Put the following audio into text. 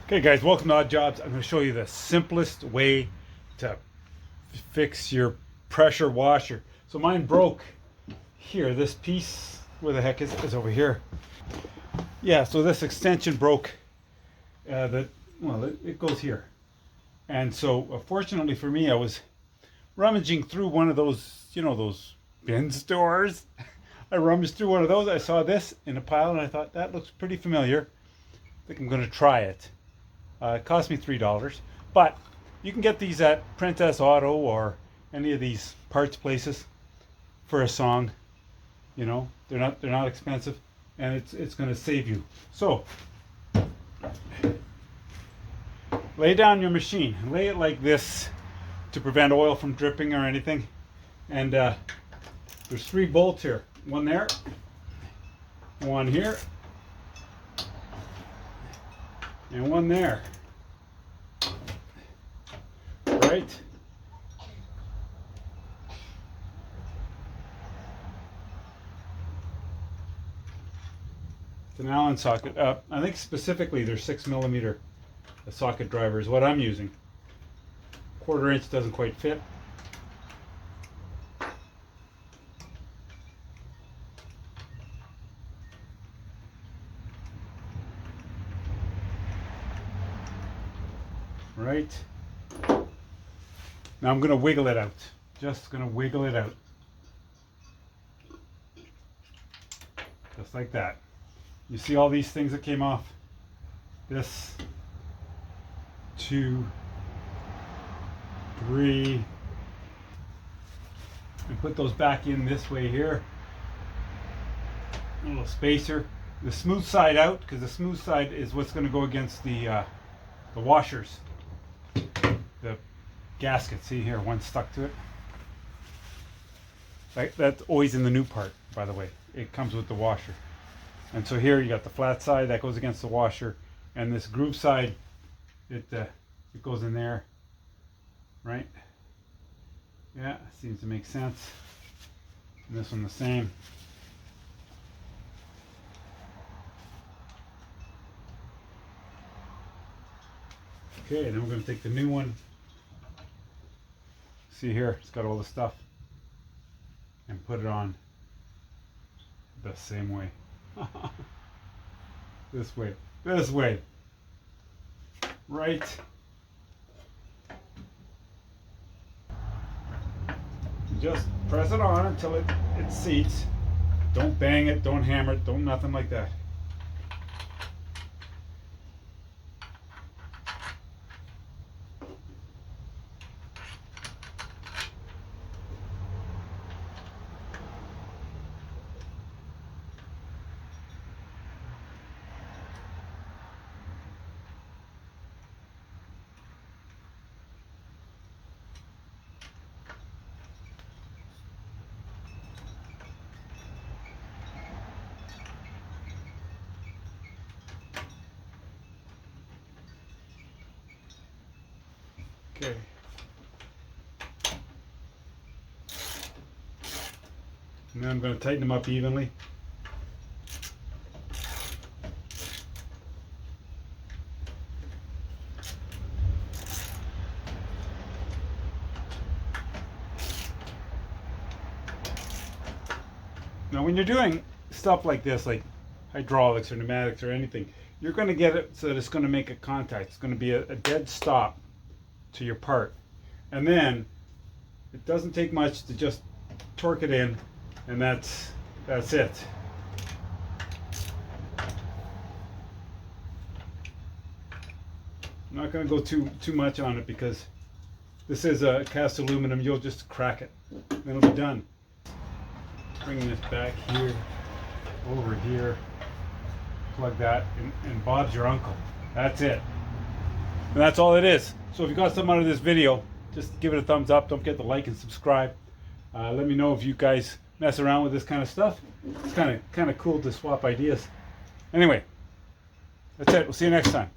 Okay guys, welcome to Odd Jobs. I'm going to show you the simplest way to fix your pressure washer. So mine broke here. This piece, where the heck is over here. Yeah, so this extension broke. It goes here. And so fortunately for me, I was rummaging through one of those, those bin stores. I rummaged through one of those. I saw this in a pile and I thought, that looks pretty familiar. I think I'm going to try it. It cost me $3, but you can get these at Princess Auto or any of these parts places for a song. They're not expensive, and it's going to save you. So lay down your machine, lay it like this to prevent oil from dripping or anything. And there's 3 bolts here. One there, one here, and one there. Right? It's an Allen socket. I think specifically they're 6mm socket driver is what I'm using. 1/4 inch doesn't quite fit. Right. Now I'm going to wiggle it out. Just going to wiggle it out. Just like that. You see all these things that came off? This, 2, 3. And put those back in this way here. A little spacer. The smooth side out, because the smooth side is what's going to go against the washers. The gasket, see here, one stuck to it. That's always in the new part, by the way. It comes with the washer. And so here you got the flat side that goes against the washer, and this groove side, it goes in there, right? Yeah, seems to make sense. And this one the same. Okay, then we're going to take the new one. See here, it's got all the stuff, and put it on the same way. This way, right? Just press it on until it seats. Don't bang it, don't hammer it, don't nothing like that. Okay. And then I'm going to tighten them up evenly. Now when you're doing stuff like this, like hydraulics or pneumatics or anything, you're going to get it so that it's going to make a contact. It's going to be a dead stop to your part. And then it doesn't take much to just torque it in, and that's it. I'm not going to go too much on it because this is a cast aluminum. You'll just crack it, then it'll be done. Bring this back here, over here, plug that, and Bob's your uncle. That's it. And that's all it is. So if you got something out of this video, just give it a thumbs up. Don't forget to like and subscribe. Let me know if you guys mess around with this kind of stuff. It's kind of cool to swap ideas. Anyway, that's it. We'll see you next time.